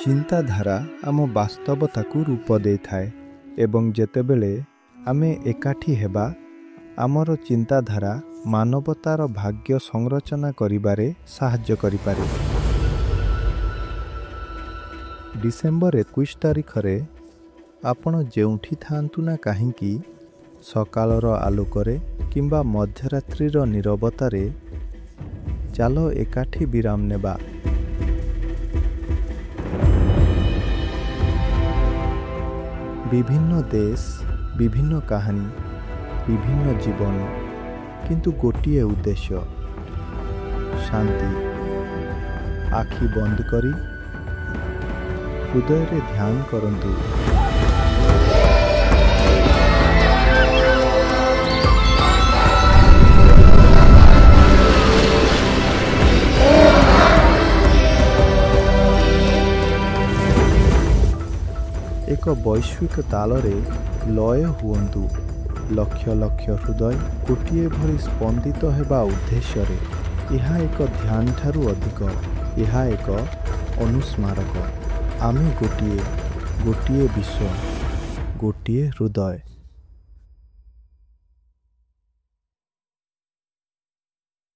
ଚିନ୍ତାଧାରା ଆମ ବାସ୍ତବତାକୁ ରୂପ ଦେଇଥାଏ ଏବଂ ଯେତେବେଳେ ଆମେ ଏକାଠି ହେବା ଆମର ଚିନ୍ତାଧାରା ମାନବତାର ଭାଗ୍ୟ ସଂରଚନା କରିବାରେ ସାହାଯ୍ୟ କରିପାରେ। ଡିସେମ୍ବର 21 ତାରିଖରେ ଆପଣ ଯେଉଁଠି ଥାଆନ୍ତୁ ନା କାହିଁକି ସକାଳର ଆଲୋକରେ କିମ୍ବା ମଧ୍ୟରାତ୍ରିର ନୀରବତାରେ ଚାଲ ଏକାଠି ବିରାମ ନେବା। ବିଭିନ୍ନ ଦେଶ, ବିଭିନ୍ନ କାହାଣୀ, ବିଭିନ୍ନ ଜୀବନ, କିନ୍ତୁ ଗୋଟିଏ ଉଦ୍ଦେଶ୍ୟ ଶାନ୍ତି। ଆଖି ବନ୍ଦ କରି ହୃଦୟରେ ଧ୍ୟାନ କରନ୍ତୁ। ଏକ ବୈଶ୍ୱିକ ତାଳରେ ଲୟ ହୁଅନ୍ତୁ। ଲକ୍ଷ ଲକ୍ଷ ହୃଦୟ ଗୋଟିଏ ଭଳି ସ୍ପନ୍ଦିତ ହେବା ଉଦ୍ଦେଶ୍ୟରେ। ଏହା ଏକ ଧ୍ୟାନ ଠାରୁ ଅଧିକ, ଏହା ଏକ ଅନୁସ୍ମାରକ। ଆମେ ଗୋଟିଏ ବିଶ୍ୱ, ଗୋଟିଏ ହୃଦୟ।